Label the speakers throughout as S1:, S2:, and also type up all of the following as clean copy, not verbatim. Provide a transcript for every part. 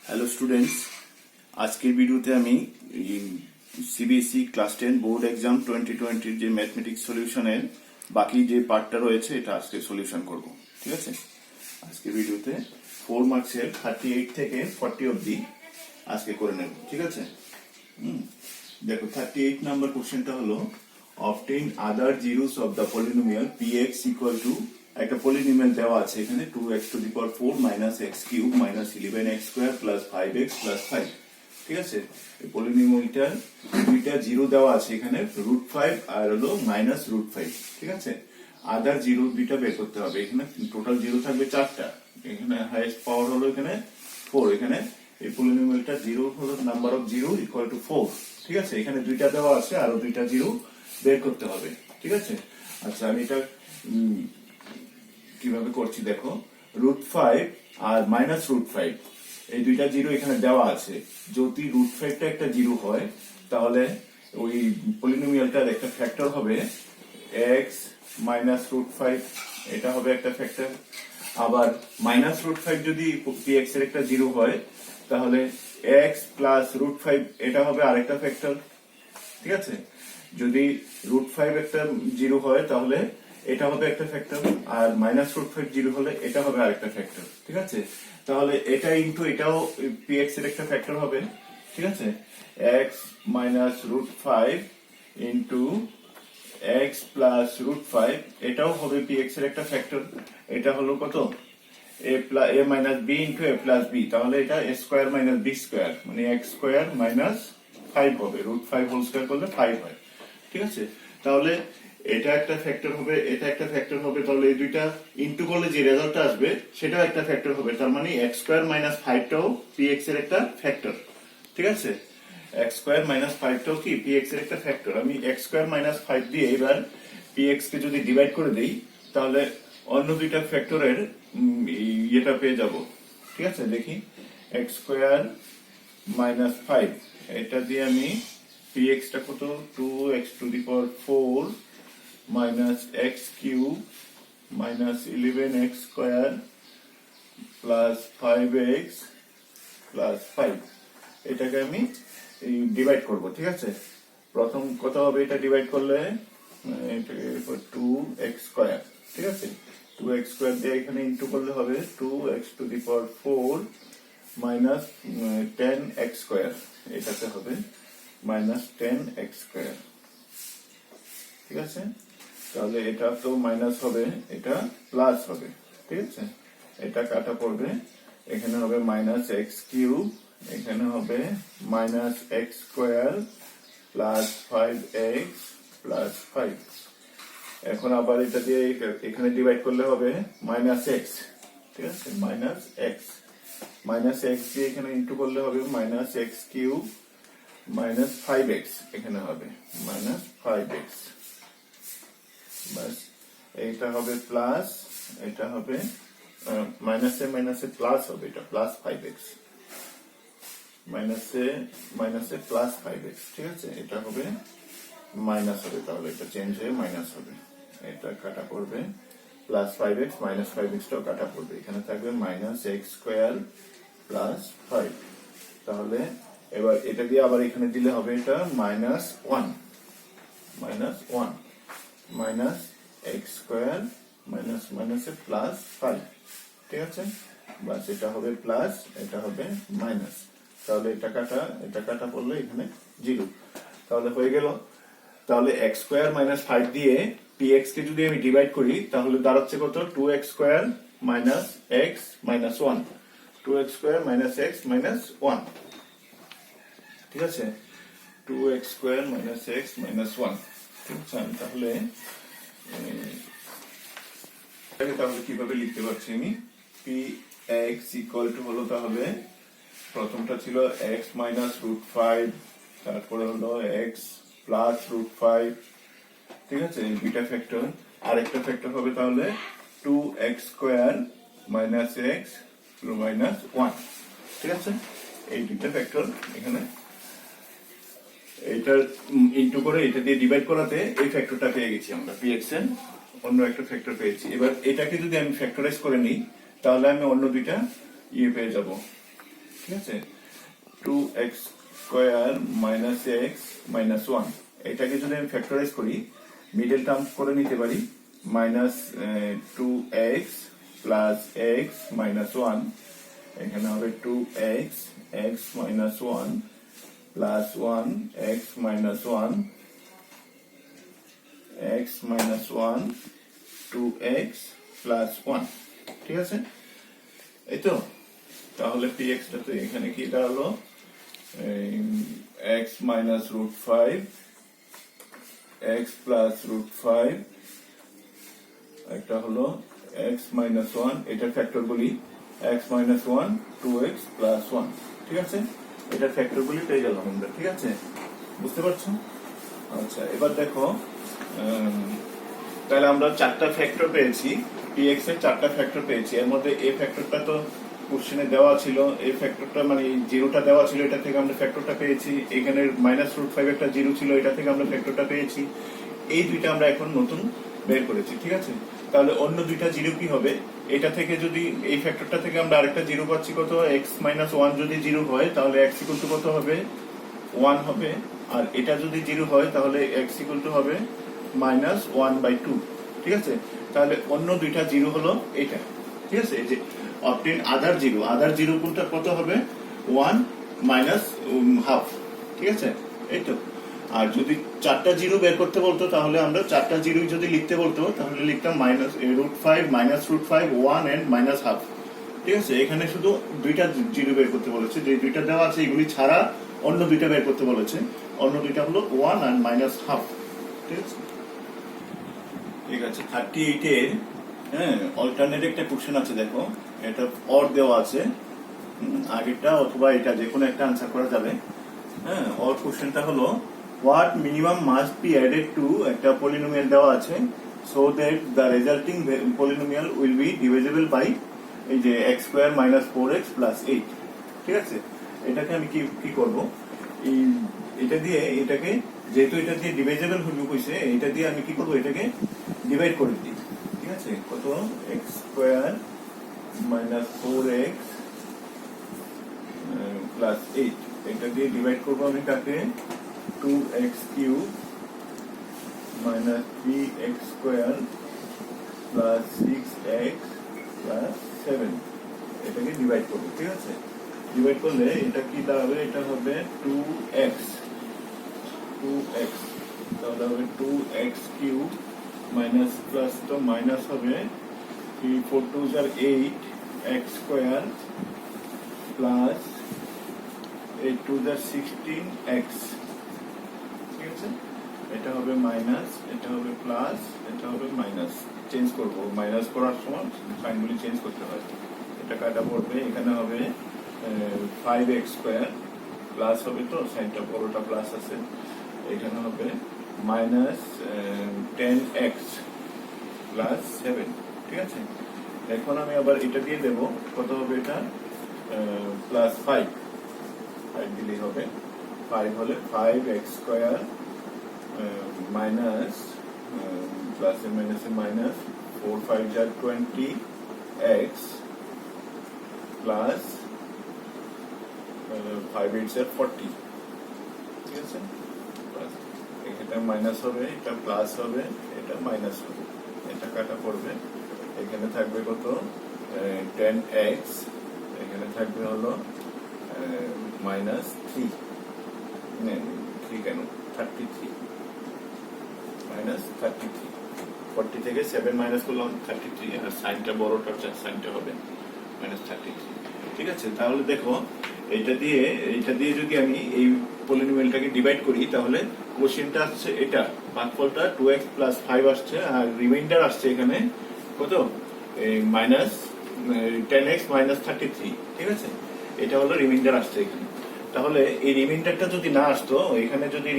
S1: Hello students, আজকের ভিডিওতে আমি সিবিএসই ক্লাস 10 বোর্ড এক্সাম 2020 যে ম্যাথমেটিক্স সলিউশনের বাকি যে পার্টটা রয়েছে এটা আজকে সলিউশন করব। ঠিক আছে, আজকের ভিডিওতে 4 মার্কসের 38 থেকে 40 অবধি আজকে করে নেব। ঠিক আছে, দেখো 38 নাম্বার কোশ্চেনটা হলো obtain other zeros of the polynomial px equal to একটা পলিনোমিয়াল দেওয়া আছে এখানে 2x to the power 4 minus x cube minus 11x square plus 5x plus 5। ঠিক আছে, এই পলিনোমিয়ালটার দুইটা জিরো দেওয়া আছে এখানে √5 আর হলো -√5। ঠিক আছে, আদার জিরো দুইটা বের করতে হবে। এখানে টোটাল জিরো থাকবে 4টা, এখানে হাইয়েস্ট পাওয়ার হলো এখানে 4। এখানে এই পলিনোমিয়ালটা জিরো হলো number of zero equal to 4। ঠিক আছে, এখানে দুইটা দেওয়া আছে আরো দুইটা জিরো বের করতে হবে। ঠিক আছে, আচ্ছা আমি এটা কিভাবে করছি দেখো, √5 আর -√5 এই দুইটা জিরো এখানে দেওয়া আছে। যদি √5টা একটা জিরো হয় তাহলে ওই পলিনোমিয়ালটার একটা ফ্যাক্টর হবে x -√5, এটা হবে একটা ফ্যাক্টর। আবার -√5 যদি px এর একটা জিরো হয় তাহলে x +√5 এটা হবে আরেকটা ফ্যাক্টর। ঠিক আছে, যদি √5 একটা জিরো হয় তাহলে এটা হবে একটা ফ্যাক্টর, আর -√5 জিরো হলে এটা হবে আরেকটা ফ্যাক্টর। ঠিক আছে, তাহলে এটা ইনটু এটাও px এর একটা ফ্যাক্টর হবে। ঠিক আছে, x -√5 ইনটু x +√5 এটাও হবে px এর একটা ফ্যাক্টর। এটা হলো কত, a - b into a + b, তাহলে এটা a স্কয়ার - b স্কয়ার মানে x স্কয়ার -5 হবে। √5 হোল স্কয়ার করলে 5 হয়। ঠিক আছে, তাহলে এটা একটা ফ্যাক্টর হবে, এটা একটা ফ্যাক্টর হবে, তাহলে এই দুইটা ইনটু করলে যে রেজাল্টটা আসবে সেটাও একটা ফ্যাক্টর হবে। তার মানে x স্কয়ার - 5 টাও px এর একটা ফ্যাক্টর। ঠিক আছে, x স্কয়ার - 5 টাও কি px এর একটা ফ্যাক্টর। আমি x স্কয়ার - 5 দিয়ে এবার px কে যদি ডিভাইড করে দেই তাহলে অন্য দুইটা ফ্যাক্টরের এটা পেয়ে যাব। ঠিক আছে, দেখি x স্কয়ার - 5 এটা দিয়ে আমি px টা কত, 2x to the power 4 minus x cube minus 11x square plus 5x plus 5 এটাকে আমি ডিভাইড করব। ঠিক আছে, প্রথম কত হবে এটা ডিভাইড করলে 2x square। ঠিক আছে, 2x square দিয়ে এখানে ইনটু করলে হবে 2x to the power 4 minus 10x square, এটাতে হবে -10x square। ঠিক আছে, তাহলে এটা তো মাইনাস হবে, এটা প্লাস হবে। ঠিক আছে, এটা কাটা পড়বে, এখানে হবে -x কিউব, এখানে হবে -x square plus 5x plus 5। এখন আবার এটা দিয়ে এখানে ডিভাইড করলে হবে -x। ঠিক আছে, -x দিয়ে এখানে ইনটু করলে হবে -x কিউব -5x, এখানে হবে -5x। বাস, এটা হবে প্লাস, এটা হবে মাইনাসে মাইনাসে প্লাস হবে, এটা প্লাস 5x, মাইনাসে প্লাস 5x। ঠিক আছে, এটা হবে মাইনাস হবে, তাহলে এটা চেঞ্জ হয়ে মাইনাস হবে। এটা কাটা পড়বে, প্লাস 5x -5x টাও কাটা পড়বে, এখানে থাকবে -x স্কয়ার প্লাস 5। তাহলে এবার এটা দিয়ে আবার এখানে দিলে হবে এটা -1 x স্কয়ার মাইনাসে প্লাস 5। ঠিক আছে, বাস এটা হবে প্লাস, এটা হবে মাইনাস, তাহলে এটা কাটা পড়লে এখানে 0। তাহলে হয়ে গেল। তাহলে x স্কয়ার -5 দিয়ে px কে যদি আমি ডিভাইড করি তাহলে দাঁড়াচ্ছে কত, 2x square x -1, 2x square x -1। ঠিক আছে, 2x স্কয়ার x -1। ঠিক আছে, আমি তাহলে কিভাবে লিখতে পারছি, আমি px ইকুয়াল টু হলো, তাহলে প্রথমটা ছিল x -√5, তারপরে হলো x প্লাস √5। ঠিক আছে, এই দুইটা ফ্যাক্টর, আরেকটা ফ্যাক্টর হবে তাহলে 2x স্কয়ার x -1। ঠিক আছে, এই দুইটা ফ্যাক্টর এখানে এটা ইনটু করে এটা দিয়ে ডিভাইড করাতে এই ফ্যাক্টরটা পেয়ে গেছি আমরা, px এর অন্য একটা ফ্যাক্টর পেয়েছি। এবার এটাকে যদি আমি ফ্যাক্টরাইজ করে নিই তাহলে আমি অন্য দুইটা পেয়ে যাব। ঠিক আছে, 2x square minus x minus one, এটাকে যদি আমি ফ্যাক্টরাইজ করি মিডল টার্ম করে নিতে পারি, minus 2x plus x minus one, এখানে হবে 2x x minus one plus one x minus one x minus one 2x plus one. ঠিক আছে, এই তো। তাহলে px টা তো এখানে কি দাঁড়ালো, x minus root five x plus root five, একটা হলো x মাইনাস ওয়ান, এটা ফ্যাক্টর বলি x minus one 2x plus one. ঠিক আছে, এটা ফ্যাক্টর বলি পেয়ে গেলাম আমরা। ঠিক আছে, বুঝতে পারছো? আচ্ছা, এবার দেখো, তাহলে আমরা চারটা ফ্যাক্টর পেয়েছি, px এর চারটা ফ্যাক্টর পেয়েছি। এর মধ্যে a ফ্যাক্টরটা তো কোশ্চেনে দেওয়া ছিল, এই ফ্যাক্টরটা মানে জিরোটা দেওয়া ছিল, এটা থেকে আমরা ফ্যাক্টরটা পেয়েছি। এখানে মাইনাস রুট ফাইভ একটা জিরো ছিল, এটা থেকে আমরা ফ্যাক্টরটা পেয়েছি। এই দুইটা আমরা এখন নতুন বের করেছি। ঠিক আছে, তাহলে অন্য দুইটা জিরো কি হবে, এটা থেকে যদি এই ফ্যাক্টরটা থেকে আমরা আরেকটা জিরো পাচ্ছি কত, এক্স মাইনাস ওয়ান যদি জিরো হয় তাহলে এক্স ইকুয়াল টু কত হবে, ওয়ান হবে। আর এটা যদি জিরো হয় তাহলে এক্স ইকুয়াল টু হবে মাইনাস ওয়ান বাই টু। ঠিক আছে, তাহলে অন্য দুইটা জিরো হলো এটা। ঠিক আছে, এই যে অবটেন আদার জিরো, আদার জিরো কোনটা কত হবে, ওয়ান মাইনাস হাফ। ঠিক আছে, এই তো। আর যদি চারটা জিরো বের করতে বলতো তাহলে আমরা চারটা জিরো যদি লিখতে বলতো তাহলে লিখতাম minus root five minus root five one and minus half. ঠিক আছে, এখানে শুধু দুইটা জিরো বের করতে বলেছে, যে দুইটা দেওয়া আছে এগুলি ছাড়া অন্য দুইটা বের করতে বলেছে। অন্য দুইটা হলো ওয়ান এন্ড মাইনাস হাফ। ঠিক আছে, ঠিক আছে। 38 এর অল্টারনেট একটা কোশ্চেন আছে, দেখো এটা অর দেওয়া আছে, আগেরটা অথবা এটা যে কোনো একটা আনসার করা যাবে। অর কোশ্চেনটা হলো what minimum must be added to, একটা পলিনোমিয়াল দেওয়া আছে, so that the resulting polynomial will be divisible by এই যে x square minus 4x plus 8। ঠিক আছে, এটাকে আমি কি করব, এটা দিয়ে এটাকে, যেহেতু এটা দিয়ে ডিভিজিবল হইবে কইছে, এটা দিয়ে আমি কি করব, এটাকে ডিভাইড করে দিই। ঠিক আছে, কত, x square minus 4x plus 8, এটা দিয়ে ডিভাইড করবো আমি কাকে, 2x cube minus 3x square plus 6x plus 7, এটাকে ডিভাইড করবো। ঠিক আছে, ডিভাইড করলে এটা কি দাঁড়াবে, এটা হবে 2x, তাহলে হবে 2x কিউব মাইনাস প্লাস তো মাইনাস হবে 3 4 2 are 8 x square plus 8 2 are 16x। ঠিক আছে, এটা হবে মাইনাস, এটা হবে প্লাস, এটা হবে মাইনাস। চেঞ্জ করব, মাইনাস করার সময় সাইনগুলি চেঞ্জ করতে হয়। এটা কাটা পড়বে, এখানে হবে 5x স্কয়ার প্লাস হবে, তো সাইনটা বড়টা প্লাস আছে, এখানে হবে মাইনাস 10x প্লাস 7। ঠিক আছে, এখন আমি আবার এটা দিয়ে দেব, কত হবে এটা, প্লাস 5 দিলেই হবে, 5 হলে 5x স্কয়ার মাইনাস প্লাসে মাইনাসে মাইনাস 4 5 যা 20x প্লাস 5 8 যা 40। ঠিক আছে, এটা মাইনাস হবে, এটা প্লাস হবে, এটা মাইনাস হবে, এটা কাটা পড়বে, এখানে থাকবে কত, 10x, এখানে থাকবে হলো মাইনাস 3 কেন 33 মাইনাস 33, 40 থেকে 7 মাইনাস করলাম 33, আর সাইনটা বড়টা সাইনটা হবে মাইনাস 33। ঠিক আছে, তাহলে দেখো এটা দিয়ে যদি আমি এই পলিনোমিয়ালটাকে ডিভাইড করি তাহলে কোশ্চেনটা আসছে, এটা ভাগফলটা 2x প্লাস 5 আসছে, আর রিমাইন্ডার আসছে এখানে কত, মাইনাস 10x মাইনাস 33। ঠিক আছে, এটা হলো রিমাইন্ডার আসছে এখানে। তাহলে এই রিমাইন্ডারটা যদি না আসতো, এখানে যদি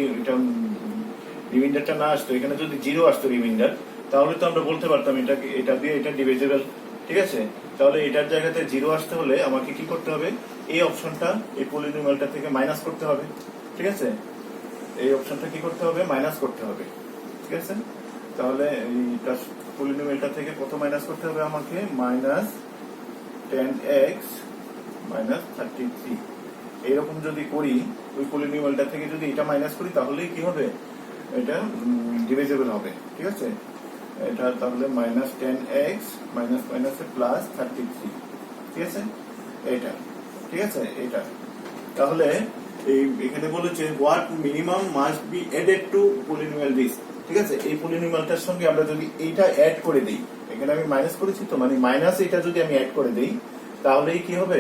S1: রিমাইন্ডারটা না আসতো, এখানে যদি জিরো আসতো রিমাইন্ডার, তাহলে তো আমরা বলতে পারতাম এটা দিয়ে এটা ডিভিজিবল। ঠিক আছে, তাহলে এটার জায়গাতে জিরো আসতে হলে আমাকে কি করতে হবে, এই অপশনটা এই পলিনোমিয়ালটা থেকে মাইনাস করতে হবে। ঠিক আছে, এই অপশনটা কি করতে হবে, মাইনাস করতে হবে। ঠিক আছে, তাহলে এইটা পলিনোমিয়ালটা থেকে কত মাইনাস করতে হবে আমাকে, মাইনাস 10x মাইনাস 33। এইরকম যদি করি, ওই পলিনোমিয়ালটা থেকে যদি এটা মাইনাস করি তাহলেই কি হবে, এটা ডিভিজিবল হবে। ঠিক আছে, এটা তাহলে মাইনাস 10x মাইনাস মাইনাসে প্লাস 33। ঠিক আছে, এটা ঠিক আছে এটা। তাহলে এখানে বলেছে what minimum must be added to polynomial this. ঠিক আছে, এই পলিনোমিয়ালটার সঙ্গে আমরা যদি এইটা অ্যাড করে দিই, এখানে আমি মাইনাস করেছি তো, মানে মাইনাস এটা যদি আমি অ্যাড করে দিই তাহলেই কি হবে,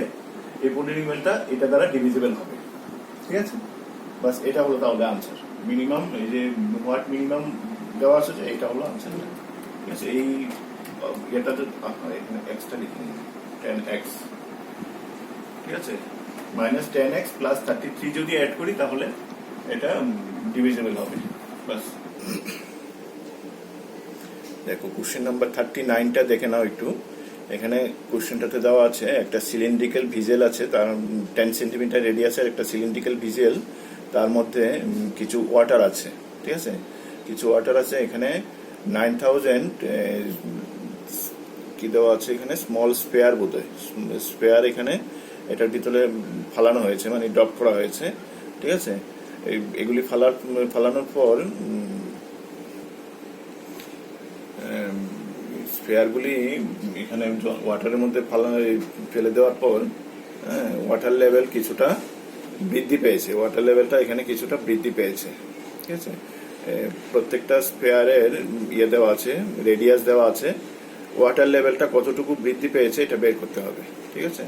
S1: এই পলিনোমিয়ালটা এটা দ্বারা ডিভিজিবল হবে। ঠিক আছে, বাস এটা হলো তাহলে আনসার। মিনিমাম, এই যে হোয়াট মিনিমাম দেওয়া আছে এটা হলো আনসার। ঠিক আছে, এই এটাতে এখানে এক্সটা লিখে নিন 10x। ঠিক আছে, মাইনাস 10x প্লাস 33 যদি অ্যাড করি তাহলে এটা ডিভিজিবল হবে। বাস, দেখো কোশ্চেন নাম্বার 39টা দেখে নাও একটু। এখানে কোশ্চেনটাতে দেওয়া আছে একটা সিলিন্ড্রিক্যাল ভিজেল আছে, তার 10 সেন্টিমিটার রেডিয়াসের একটা সিলিন্ড্রিক্যাল ভিজেল, তার মধ্যে কিছু ওয়াটার আছে। ঠিক আছে, কিছু ওয়াটার আছে। এখানে 9000 কি দেওয়া আছে, এখানে স্মল স্পেয়ার বোধহয়, স্পেয়ার এখানে এটার ভিতরে ফালানো হয়েছে, মানে ড্রপ করা হয়েছে। ঠিক আছে, এগুলি ফালানোর পর স্পেয়ারগুলি এখানে ওয়াটারের মধ্যে ফেলে দেওয়ার পর ওয়াটার লেভেল কিছুটা বৃদ্ধি পেয়েছে, ওয়াটার লেভেলটা এখানে কিছুটা বৃদ্ধি পেয়েছে। ঠিক আছে, প্রত্যেকটা স্পেয়ারের ইয়ে দেওয়া আছে, রেডিয়াস দেওয়া আছে, ওয়াটার লেভেলটা কতটুকু বৃদ্ধি পেয়েছে এটা বের করতে হবে। ঠিক আছে,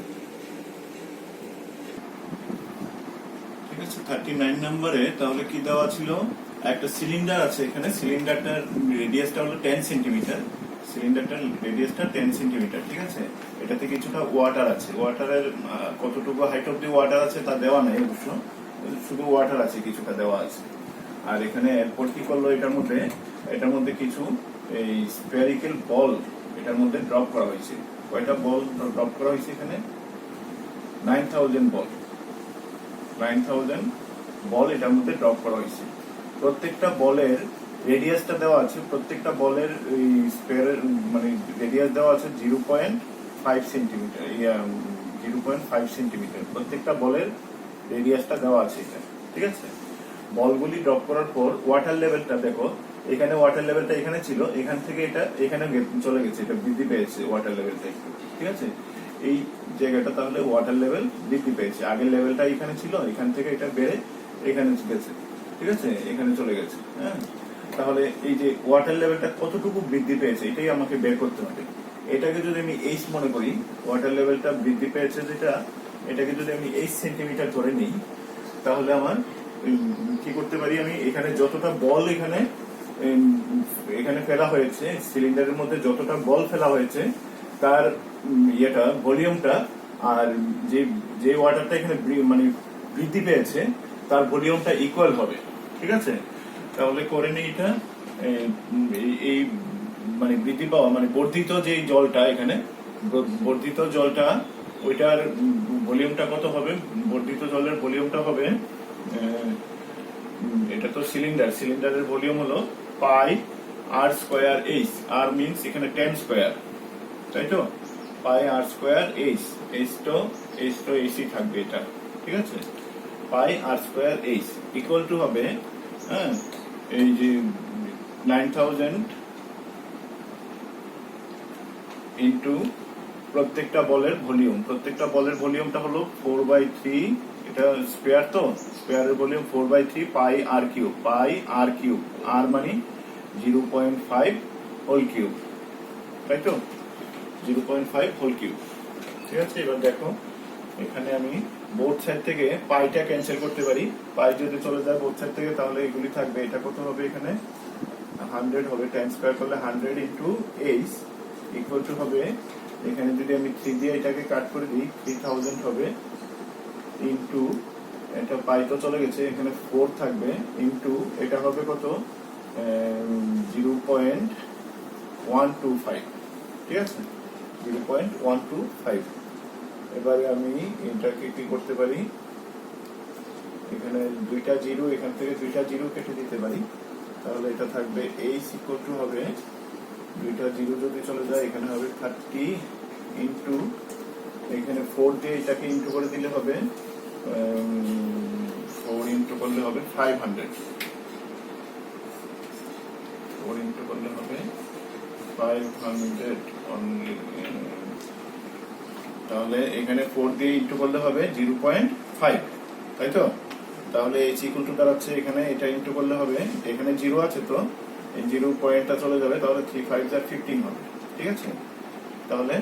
S1: 39 নম্বরে তাহলে কি দেওয়া ছিল, একটা সিলিন্ডার আছে এখানে, সিলিন্ডারটার রেডিয়াসটা হলো 10 সেন্টিমিটার, সিলিন্ডারটার রেডিয়াসটা 10 সেন্টিমিটার। ঠিক আছে, এটাতে কিছুটা ওয়াটার আছে, ওয়াটারের কতটুকু হাইট অব দি ওয়াটার আছে তা দেওয়া নেই অবশ্য, শুধু ওয়াটার আছে কিছুটা দেওয়া আছে। আর এখানে এরপর কি করলো, এটার মধ্যে কিছু এই স্ফেরিক্যাল বল এটার মধ্যে ড্রপ করা হয়েছে। কয়টা বল ড্রপ করা হয়েছে এখানে, 9000 বল, 9000 বল এটার মধ্যে ড্রপ করা হয়েছে। প্রত্যেকটা বলের রেডিয়াসটা দেওয়া আছে, প্রত্যেকটা বলের স্পেয়ারের মানে রেডিয়াস দেওয়া আছে 0.5 সেন্টিমিটার, 0.5 সেন্টিমিটার প্রত্যেকটা বলের রেডিয়াসটা দেওয়া আছে এটা। ঠিক আছে, বলগুলি ড্রপ করার পর ওয়াটার লেভেলটা দেখো, এখানে ওয়াটার লেভেলটা এখানে ছিল, এখান থেকে এটা এখানে চলে গেছে, এটা বৃদ্ধি পেয়েছে ওয়াটার লেভেলটা একটু। ঠিক আছে, এই জায়গাটা তাহলে ওয়াটার লেভেল বৃদ্ধি পেয়েছে, আগের লেভেলটা এখানে ছিল, এখান থেকে এটা বেড়ে এখানে গেছে। ঠিক আছে, এখানে চলে গেছে। হ্যাঁ, তাহলে এই যে ওয়াটার লেভেলটা কতটুকু বৃদ্ধি পেয়েছে এটাই আমাকে বের করতে হবে। এটাকে যদি আমি এইচ মনে করি, ওয়াটার লেভেলটা বৃদ্ধি পেয়েছে যেটা, এটাকে যদি আমি 8 সেন্টিমিটার ধরে নিই তাহলে আমার কি করতে পারি, আমি এখানে যতটা বল এখানে ফেলা হয়েছে, সিলিন্ডারের মধ্যে যতটা বল ফেলা হয়েছে তার ভলিউমটা, আর যে ওয়াটারটা এখানে মানে বৃদ্ধি পেয়েছে তার ভলিউমটা ইকুয়াল হবে। ঠিক আছে, তাহলে করে নিই এটা, এই মানে বৃদ্ধি পাওয়া মানে বর্ধিত যে জলটা এখানে, বর্ধিত জলটা ওইটার ভলিউমটা কত হবে, বর্ধিত জলের ভলিউমটা হবে, এটা তো সিলিন্ডারের ভলিউম হলো পাই আর স্কোয়ার এইচ, আর মিনস এখানে 10 স্কোয়ার, তাই তো, পাই আর স্কোয়ার এইচ, এইচ তো এইচই থাকবে এটা। ঠিক আছে, পাই আর স্কোয়ার এইচ ইকুয়াল টু হবে, হ্যাঁ, এই যে 9000 ইন্টু প্রত্যেকটা বলের ভলিউমটা হলো 4/3, এটা স্কোয়ার তো, স্কোয়ারের ভলিউম 4/3 পাই আর কিউব, আর মানে 0.5 হোল কিউব, তাই তো, 0.5 হোল কিউব। ঠিক আছে, এবার দেখো এখানে আমি বোথ সাইড থেকে পাইটা ক্যান্সেল করতে পারি, পাই যদি চলে যায় বোথ সাইড থেকে তাহলে এগুলি থাকবে, এটা কত হবে, এখানে 100 হবে, 10 স্কোয়ার করলে 100 ইন্টু এইচ ইকুয়াল টু হবে, এখানে যদি আমি 3 দিয়ে এটাকে কাট করে দিই 3000 হবে, ইন্টু এটা পাই তো চলে গেছে, এখানে 4 থাকবে, ইন্টু এটা হবে কত, 0.125। ঠিক আছে, 0.125। এবারে আমি এটাকে কি করতে পারি, এখানে দুইটা জিরো, এখান থেকে দুইটা জিরো কেটে দিতে পারি, তাহলে এটা থাকবে এইচ ইকুয়াল টু হবে, দুইটা জিরো যদি চলে যায় এখানে হবে 30 ইন্টু এখানে 4 দিয়ে এটাকে ইন্টু করে দিলে হবে 4 ইন্টু করলে হবে 500, 4 ইন্টু করলে হবে 500 অনলি। তাহলে এখানে 4 দিয়ে ইন্টু করলে হবে 0.5, তাই তো? তাহলে h ইকুয়াল টু দাঁড়াচ্ছে এখানে, এটা ইন্টু করলে হবে, এখানে 0 আছে তো এই 0 পয়েন্টটা চলে যাবে, তাহলে 3 5 যা 15 হবে, ঠিক আছে? তাহলে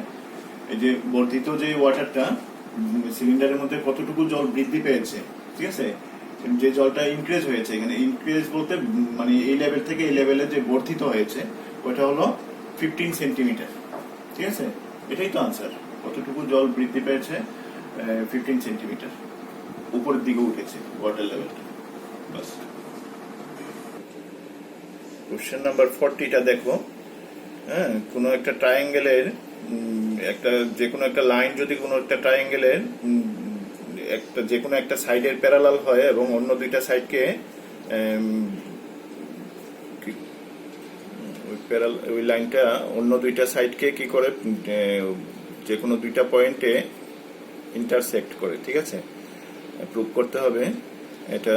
S1: এই যে বর্ধিত যে ওয়াটারটা সিলিন্ডারের মধ্যে কতটুকু জল বৃদ্ধি পেয়েছে, ঠিক আছে? যে জলটা ইনক্রিজ হয়েছে, এখানে ইনক্রিজ বলতে মানে এই লেভেল থেকে এই লেভেলে যে বর্ধিত হয়েছে ওটা হলো 15 সেন্টিমিটার, ঠিক আছে? এটাই তো আনসার, কতটুকু জল বৃদ্ধি পেয়েছে 15 সেন্টিমিটার উপরের দিকে উঠেছে ওয়াটার লেভেলটা। বাস। কোশ্চেন নাম্বার 40টা দেখো। হ্যাঁ, কোনো একটা ট্রায়াঙ্গেলের একটা যে কোনো একটা লাইন যদি কোনো একটা ট্রায়াঙ্গেলের একটা যে কোনো একটা সাইডের প্যারালাল হয় এবং অন্য দুইটা সাইডকে ওই লাইনটা অন্য দুইটা সাইডকে কি করে যে কোনো দুইটা পয়েন্টে ইন্টারসেক্ট করে, ঠিক আছে? প্রুভ করতে হবে এটা,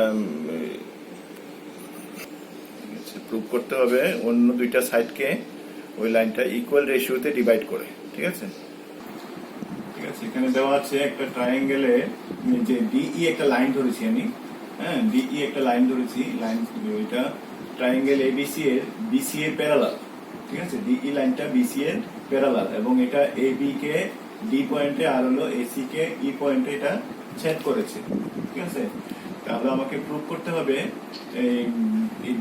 S1: প্রুভ করতে হবে অন্য দুইটা সাইডকে ওই লাইনটা ইকুয়াল রেশিওতে ডিভাইড করে, ঠিক আছে? ঠিক আছে, এখানে দেওয়া আছে একটা ট্রায়াঙ্গেলে যে ডিই একটা লাইন ধরেছি আমি, হ্যাঁ, ডিই একটা লাইন ধরেছি, লাইন ওইটা ট্রায়াঙ্গেল এবিসি এর বিসি এর প্যারালাল, ঠিক আছে? ডিই লাইনটা বিসি এর প্যারালাল এবং এটা এবি কে ডি পয়েন্টে আর হলো এসি কে ই পয়েন্টে এটা ছেদ করেছে, ঠিক আছে? তাহলে আমাকে প্রুভ করতে হবে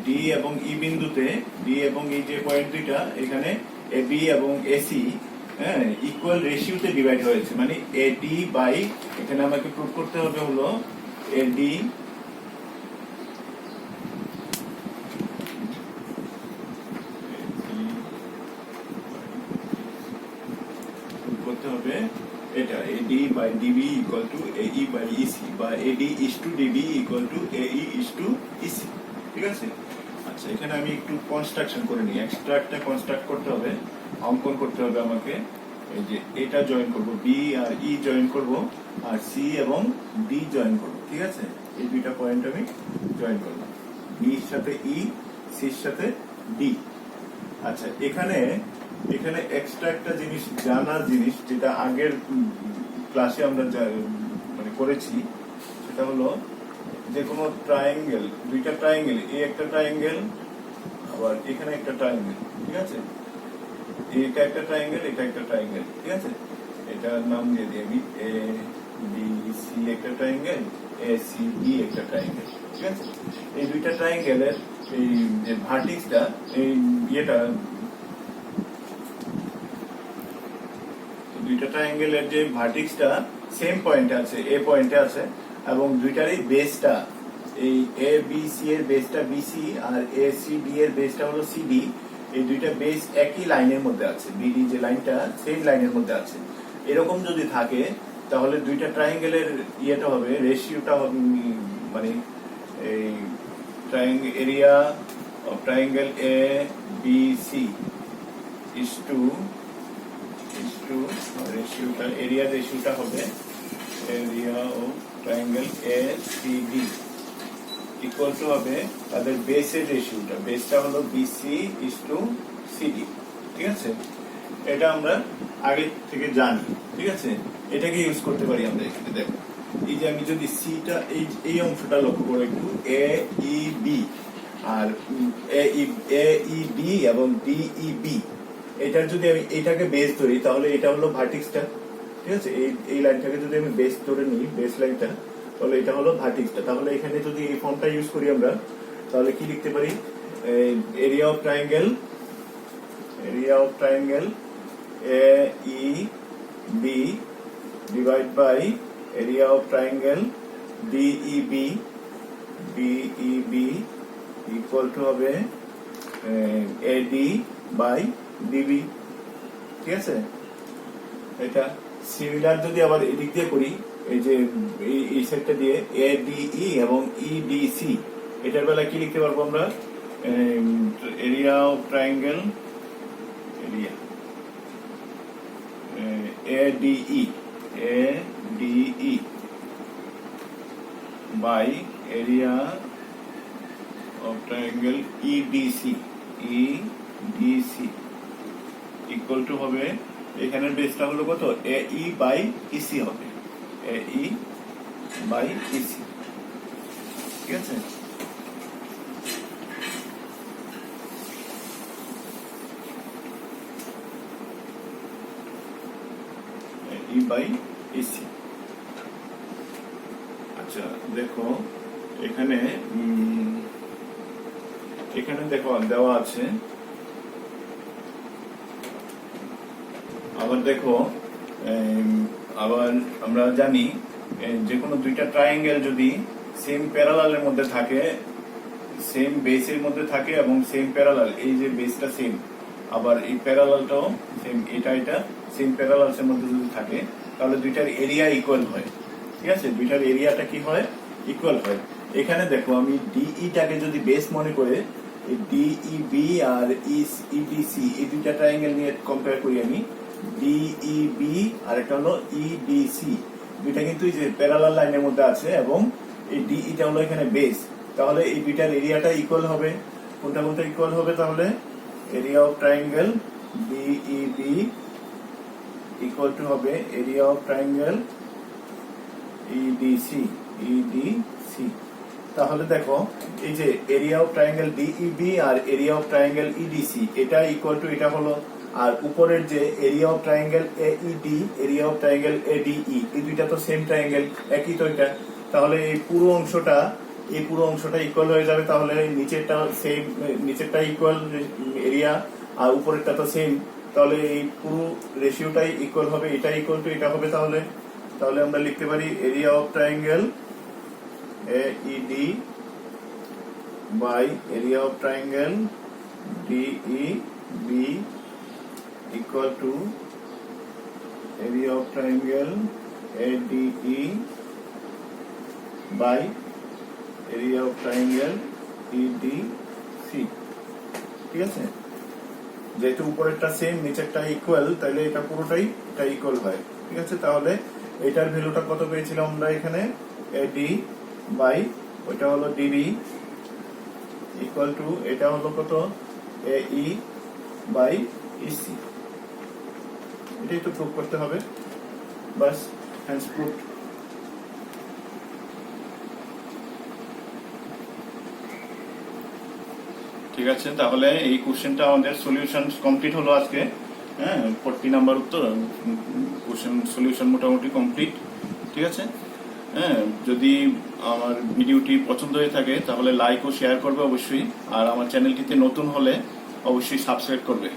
S1: ডি এবং ই বিন্দুতে, ডি এবং ই যে পয়েন্ট দুইটা এখানে এবি এবং এসি হ্যাঁ ইকুয়াল রেশিওতে ডিভাইড হয়েছে, মানে এডি বাই, এখানে আমাকে প্রুভ করতে হবে হলো এডি করতে হবে এটা AD by DB equal to এই বাই ইসি বা AD is to DB equal to এই ইস টু ইসি, ঠিক আছে? আচ্ছা, এখানে আমি একটু কনস্ট্রাকশন করে নিই, এক্সট্রা একটা কনস্ট্রাক্ট করতে হবে, অঙ্কন করতে হবে আমাকে। এই যে এটা জয়েন করব, বি আর ই জয়েন করব আর সি এবং ডি জয়েন করব, ঠিক আছে? এই দুইটা পয়েন্ট আমি জয়েন করলাম, বি এর সাথে ই, সি এর সাথে ডি। আচ্ছা, এখানে এখানে এক্সট্রা একটা জিনিস জানার জিনিস যেটা আগের ক্লাসে আমরা মানে করেছি, সেটা হলো যে কোনো ট্রায়াঙ্গেল, দুইটা ট্রায়াঙ্গেল, এই একটা ট্রায়াঙ্গেল আবার এখানে একটা ট্রায়াঙ্গেল, ঠিক আছে? এটা একটা ট্রায়াঙ্গেল, এটা একটা ট্রায়াঙ্গেল, ঠিক আছে? এটার নাম দিয়ে দিই আমি এ বি সি একটা ট্রায়াঙ্গেল, এ সি ডি একটা ট্রায়াঙ্গেল, ঠিক আছে? এই দুইটা ট্রায়াঙ্গেলের এই যে ভার্টিক্সটা, এই ইয়েটা দুইটা ট্রায়াঙ্গেলের যে ভার্টিক্সটা সেম পয়েন্টে আছে, এ পয়েন্টে আছে এবং দুইটারই বেসটা এই এ বি সি এর বেসটা বিসি আর এ সি ডি এর বেসটা হলো সিডি, এই দুইটা বেস একই লাইনের মধ্যে আছে, বিডি যে লাইনটা সেম লাইনের মধ্যে আছে। এরকম যদি থাকে তাহলে দুইটা ট্রায়াঙ্গেলের ইয়েটা হবে, রেশিওটা হবে মানে এই triangle area of triangle A B C is to রেশিওটা, এরিয়া রেশিওটা হবে area of triangle A C D equal to হবে তাদের বেসের রেশিওটা, বেসটা হলো বিসি ইস টু সিডি, ঠিক আছে? এটা আমরা আগে থেকে জানি, ঠিক আছে? এটাকে ইউজ করতে পারি আমরা এখানে। দেখো, এই যে আমি যদি সিটা এই অংশটা লক্ষ্য করে একটু, এ ই বি আর এ ই ডি এবং ডি ই বি, এটার যদি আমি এটাকে বেস ধরি তাহলে এটা হলো ভার্টিক্সটা, ঠিক আছে? এই লাইনটাকে যদি আমি বেস ধরে নিই, বেস লাইনটা, তাহলে এটা হলো ভার্টিক্সটা। তাহলে এখানে যদি এই ফর্মটা ইউজ করি আমরা, তাহলে কি লিখতে পারি? Area of triangle A E B divide by area of triangle DEB equal to হবে এডি বাই ডিবি, ঠিক আছে? এটা সিমিলার যদি আবার এদিক দিয়ে করি, এই যে এই সেটটা দিয়ে এডিই এবং ইডিসি, এটার বেলায় কি লিখতে পারবো আমরা? Area of triangle area ADE ADE by area of triangle EDC equal to হবে এখানের বেসটা হলো কত AE বাই EC হবে AE বাই EC ঠিক আছে AE বাই EC আচ্ছা দেখো এখানে দেখো দেওয়া আছে আবার দেখো আবার আমরা জানি যে কোনো দুইটা ট্রায়াঙ্গেল যদি সেম প্যারালালের মধ্যে থাকে সেম বেসের মধ্যে থাকে এবং সেম প্যারালাল এই যে বেসটা সেম আবার এই প্যারালালটাও সেম এটা সেম প্যারালালসের মধ্যে যদি থাকে তাহলে দুইটার এরিয়া ইকুয়াল হয় ঠিক আছে দুইটার এরিয়াটা কি হয় ইকুয়াল হয় এখানে দেখো আমি ডিইটাকে যদি বেস মনে করে ডিইবি আর ইডিসি এই দুইটা ট্রায়াঙ্গেল নিয়ে কম্পেয়ার করি আমি ডিইবি আর একটা হলো ইডিসি দুইটা কিন্তু এই যে প্যারালাল লাইনের মধ্যে আছে এবং এই ডিইটা হলো এখানে বেস তাহলে এই দুইটার এরিয়াটা ইকুয়াল হবে কোনটা ইকুয়াল হবে তাহলে area of triangle DEB equal to হবে এরিয়া অফ ট্রায়াঙ্গেল ইডিসি তাহলে দেখো এই যে এরিয়া অফ ট্রায়াঙ্গেল ডিইবি আর এরিয়া অফ ট্রায়াঙ্গেল ইডিসি এটা ইকুয়াল টু এটা হলো আর উপরের যে area of triangle AED area of triangle ADE এই দুইটা তো সেম ট্রায়াঙ্গেল একই তো এটা তাহলে এই পুরো অংশটা ইকুয়াল হয়ে যাবে তাহলে নিচেরটা ইকুয়াল এরিয়া আর উপরেরটা তো সেম তাহলে এই পুরো রেশিওটাই ইকুয়াল হবে এটা ইকুয়াল টু এটা হবে তাহলে আমরা লিখতে পারি area of triangle AED by area of triangle DEB equal to area of triangle ADE by area of triangle EDC ঠিক আছে যেহেতু উপরেরটা সেম নিচেরটা ইকুয়াল তাহলে এটা পুরোটাই এটা ইকুয়াল হয় ঠিক আছে তাহলে এটার ভ্যালুটা কত পেয়েছিলাম আমরা এখানে AD বাই ওইটা হলো ডিবি ইকুয়াল টু এটা হলো কত AE বাই EC এটাই তো প্রুভ করতে হবে বাস হ্যান্ডস প্রুভ ঠিক আছে তাহলে এই কোশ্চেনটা আমাদের সলিউশন কমপ্লিট হলো আজকে হ্যাঁ 40 নাম্বার উত্তর কোশ্চেন সলিউশন মোটামুটি কমপ্লিট ঠিক আছে হ্যাঁ যদি আমার ভিডিওটি পছন্দ হয়ে থাকে তাহলে লাইক ও শেয়ার করবে অবশ্যই আর আমার চ্যানেলটিতে নতুন হলে অবশ্যই সাবস্ক্রাইব করবে